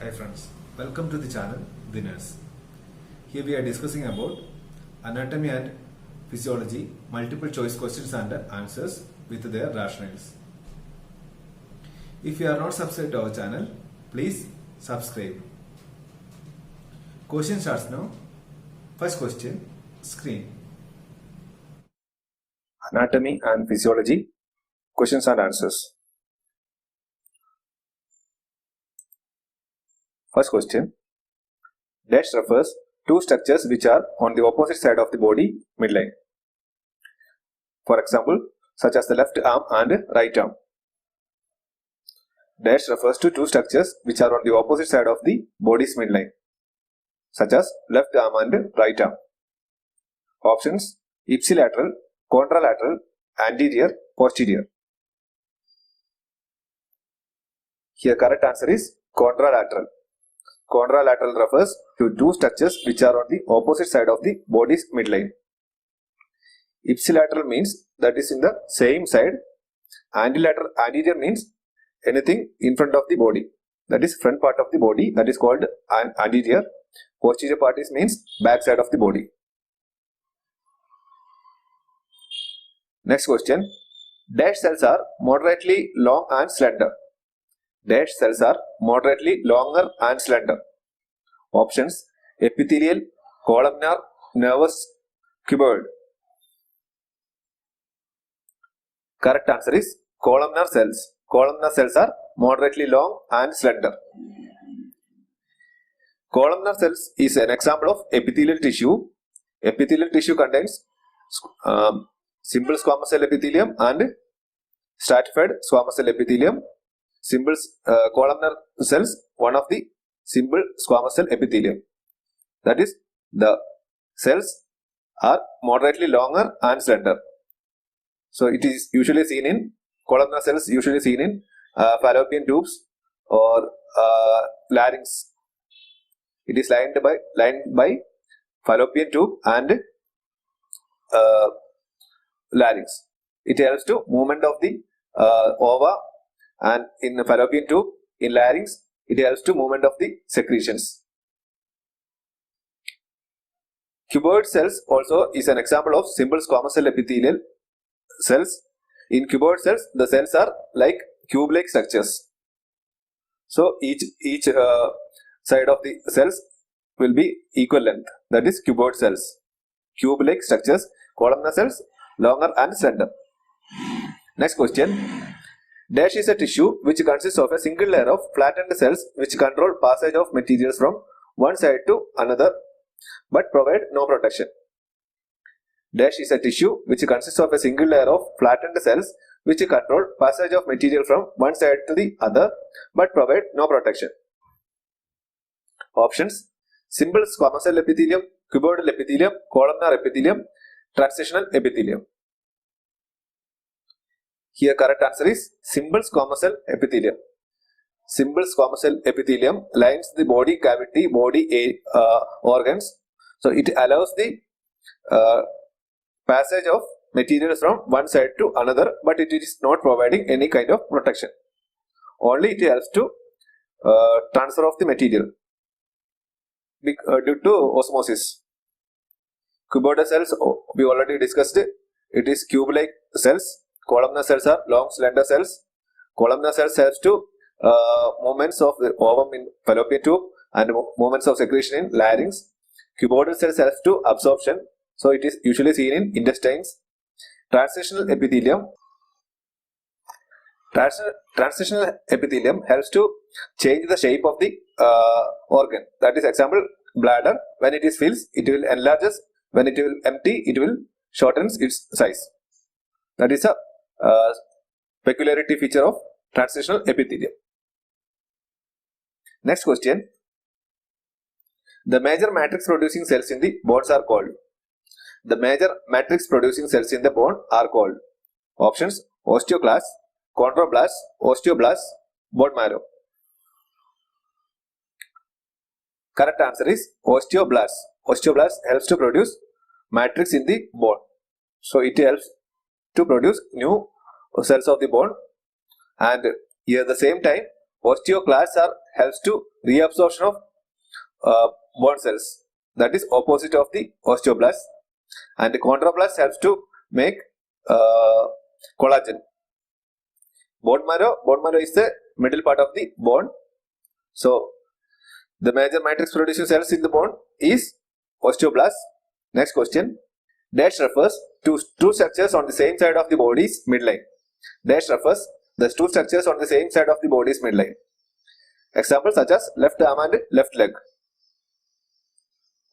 Hi friends, welcome to the channel The Nurse. Here we are discussing about anatomy and physiology, multiple choice questions and answers with their rationales. If you are not subscribed to our channel, please subscribe. Question starts now. First question, screen. Anatomy and physiology, questions and answers. First question. Dash refers two structures which are on the opposite side of the body midline. For example, such as the left arm and right arm. Dash refers to two structures which are on the opposite side of the body's midline, such as left arm and right arm. Options: ipsilateral, contralateral, anterior, posterior. Here correct answer is contralateral. Contralateral refers to two structures which are on the opposite side of the body's midline. Ipsilateral means that is in the same side. Anterior means anything in front of the body, that is front part of the body, that is called anterior. Posterior part means back side of the body. Next question. Dash cells are moderately long and slender. Dash cells are moderately longer and slender. Options: epithelial, columnar, nervous, cuboid. Correct answer is columnar cells. Columnar cells are moderately long and slender. Columnar cells is an example of epithelial tissue. Epithelial tissue contains simple squamous cell epithelium and stratified squamous cell epithelium. Simple columnar cells, one of the simple squamous cell epithelium. That is, the cells are moderately longer and slender. So it is usually seen in columnar cells, usually seen in fallopian tubes or larynx. It is lined by fallopian tube and larynx. It helps to movement of the ova, and in the fallopian tube, in larynx, it helps to movement of the secretions. Cuboid cells also is an example of simple squamous cell epithelial cells. In cuboid cells, the cells are like cube-like structures. So each side of the cells will be equal length. That is cuboid cells. Cube-like structures. Columnar cells longer and slender. Next question. Dash is a tissue which consists of a single layer of flattened cells which control passage of materials from one side to another but provide no protection. Dash is a tissue which consists of a single layer of flattened cells which control passage of material from one side to the other but provide no protection. Options: simple squamous cell epithelium, cuboidal epithelium, columnar epithelium, transitional epithelium. Here correct answer is simple squamous cell epithelium. Simple squamous cell epithelium lines the body cavity, body organs. So it allows the passage of materials from one side to another, but it is not providing any kind of protection. Only it helps to transfer of the material due to osmosis. Cuboidal cells, we already discussed it. It is cube-like cells. Columnar cells are long, slender cells. Columnar cells helps to movements of the ovum in fallopian tube and movements of secretion in larynx. Cuboidal cells helps to absorption. So it is usually seen in intestines. Transitional epithelium. Transitional epithelium helps to change the shape of the organ. That is example, bladder. When it is filled, it will enlarges. When it will empty, it will shortens its size. That is a peculiarity feature of transitional epithelium. Next question. The major matrix producing cells in the bones are called. The major matrix producing cells in the bone are called. Options: osteoclasts, chondroblasts, osteoblasts, bone marrow. Correct answer is osteoblasts. Osteoblasts helps to produce matrix in the bone. So it helps to produce new cells of the bone, and here at the same time osteoclasts are helps to reabsorption of bone cells. That is opposite of the osteoblast. And the chondroblast helps to make collagen. Bone marrow is the middle part of the bone. So the major matrix producing cells in the bone is osteoblast. Next question. Dash refers to two structures on the same side of the body's midline. Dash refers the two structures on the same side of the body's midline. Examples such as left arm and left leg.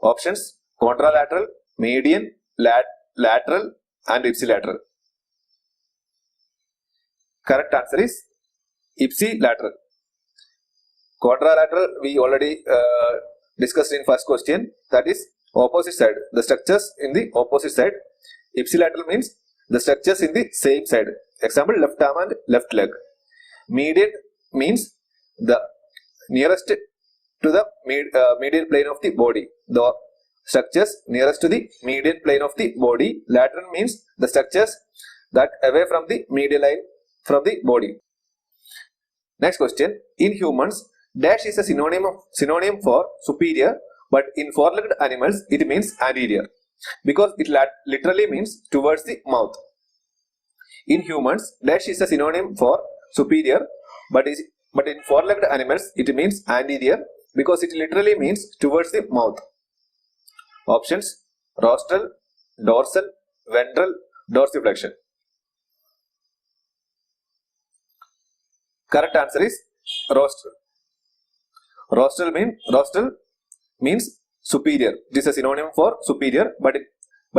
Options: contralateral, median, lateral and ipsilateral. Correct answer is ipsilateral. Contralateral we already discussed in first question, that is opposite side, the structures in the opposite side. Ipsilateral means the structures in the same side. Example, left arm and left leg. Median means the nearest to the median plane of the body, the structures nearest to the median plane of the body. Lateral means the structures that away from the medial line from the body. Next question. In humans, dash is a synonym for superior, but in four-legged animals it means anterior, because it literally means towards the mouth. In humans, dash is a synonym for superior, but in four-legged animals it means anterior, because it literally means towards the mouth. Options: rostral, dorsal, ventral, dorsiflexion. Correct answer is rostral. Rostral means superior. It is a synonym for superior, but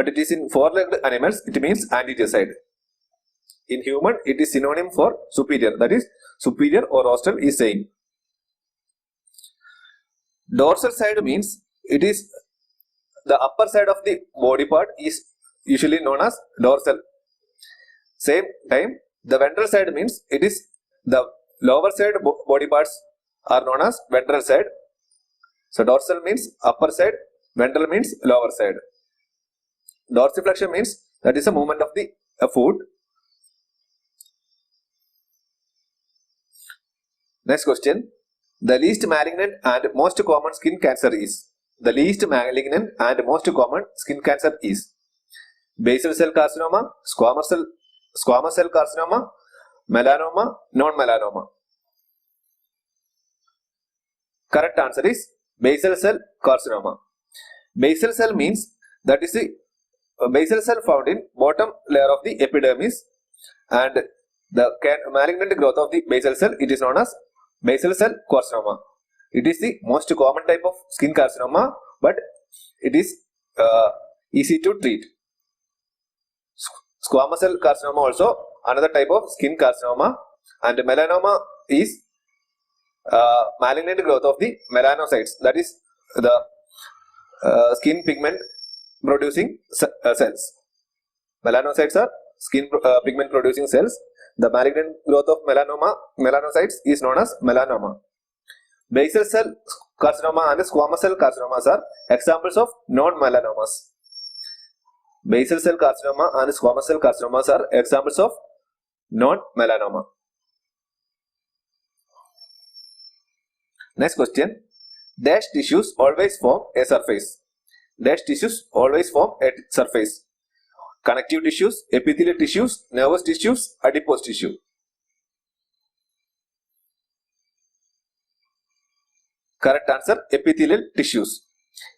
it is in four-legged animals it means anterior side. In human it is synonym for superior, that is superior or rostral is same. Dorsal side means it is the upper side of the body part is usually known as dorsal. Same time, the ventral side means it is the lower side body parts are known as ventral side. So dorsal means upper side, ventral means lower side. Dorsiflexion means that is a movement of the foot. Next question. The least malignant and most common skin cancer is. The least malignant and most common skin cancer is basal cell carcinoma, squamous cell carcinoma, melanoma, non-melanoma. Correct answer is basal cell carcinoma. Basal cell means that is the basal cell found in bottom layer of the epidermis, and the malignant growth of the basal cell, it is known as basal cell carcinoma. It is the most common type of skin carcinoma, but it is easy to treat. Squamous cell carcinoma also another type of skin carcinoma, and melanoma is malignant growth of the melanocytes, that is the skin pigment producing cells. Melanocytes are skin pigment producing cells. The malignant growth of melanocytes is known as melanoma. Basal cell carcinoma and squamous cell carcinomas are examples of non-melanomas. Basal cell carcinoma and squamous cell carcinomas are examples of non-melanoma. Next question. Dash tissues always form a surface. Dash tissues always form a surface. Connective tissues, epithelial tissues, nervous tissues, adipose tissue. Correct answer, epithelial tissues.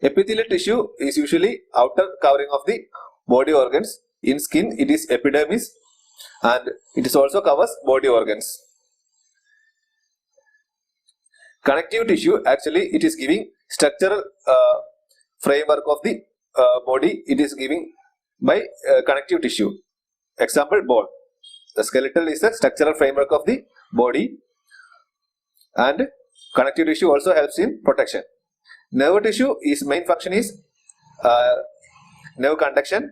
Epithelial tissue is usually outer covering of the body organs. In skin it is epidermis, and it is also covers body organs. Connective tissue, actually it is giving structural framework of the body. It is giving by connective tissue. Example, bone. The skeletal is the structural framework of the body, and connective tissue also helps in protection. Nerve tissue is main function is nerve conduction,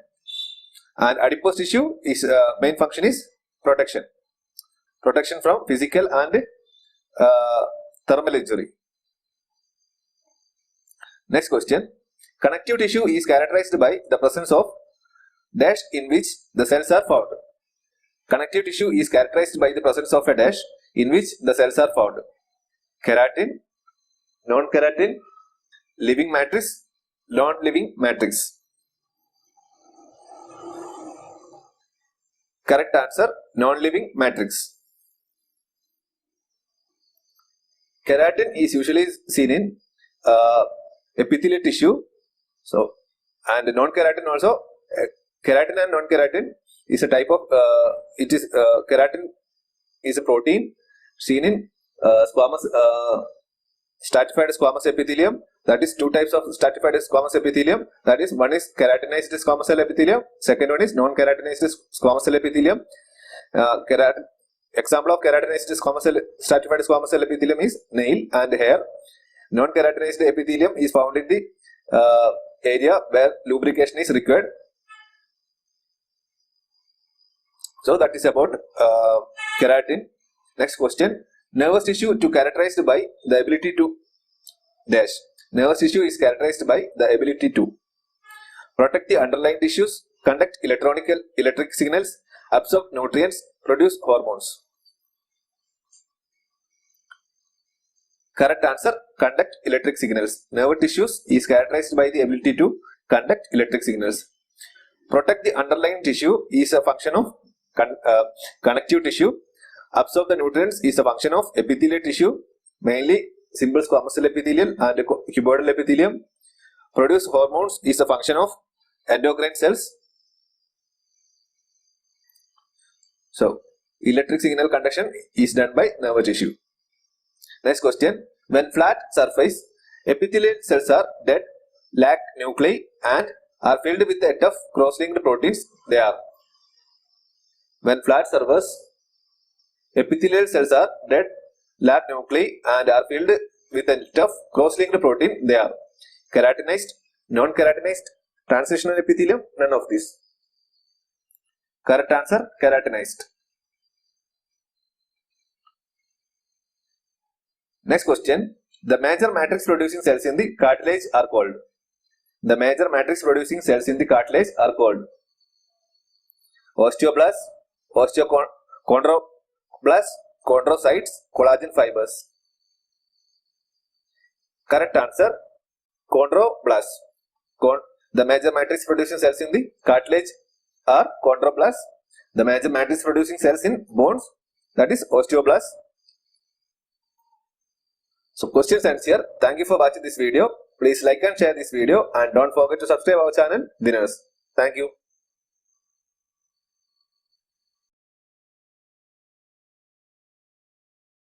and adipose tissue is main function is protection. Protection from physical and thermal injury. Next question. Connective tissue is characterized by the presence of dash in which the cells are found. Connective tissue is characterized by the presence of a dash in which the cells are found. Keratin, non-keratin, living matrix, non-living matrix. Correct answer, non-living matrix. Keratin is usually seen in epithelial tissue. So, and non-keratin also, keratin and non-keratin is a type of, keratin is a protein seen in stratified squamous epithelium. That is two types of stratified squamous epithelium. That is, one is keratinized squamous cell epithelium. Second one is non-keratinized squamous cell epithelium. Example of keratinized stratified squamous cell epithelium is nail and hair. Non-keratinized epithelium is found in the area where lubrication is required. So that is about keratin. Next question. Nervous tissue to characterized by the ability to dash. Nervous tissue is characterized by the ability to protect the underlying tissues, conduct electric signals, absorb nutrients, produce hormones. Correct answer, conduct electric signals. Nerve tissues is characterized by the ability to conduct electric signals. Protect the underlying tissue is a function of connective tissue. Absorb the nutrients is a function of epithelial tissue, mainly simple squamous cell epithelium and cuboidal epithelium. Produce hormones is a function of endocrine cells. So, electric signal conduction is done by nerve tissue. Next question. When flat surface, epithelial cells are dead, lack nuclei and are filled with a tough cross-linked proteins, they are. When flat surface, epithelial cells are dead, lack nuclei and are filled with a tough cross-linked protein, they are. Keratinized, non-keratinized, transitional epithelium, none of these. Correct answer, keratinized. Next question. The major matrix producing cells in the cartilage are called. The major matrix producing cells in the cartilage are called osteoblasts, chondroblasts, chondrocytes, collagen fibers. Correct answer, chondroblasts. The major matrix producing cells in the cartilage are chondroblasts. The major matrix producing cells in bones, that is osteoblasts. So questions ends here. Thank you for watching this video. Please like and share this video and don't forget to subscribe our channel, Dinners. Thank you.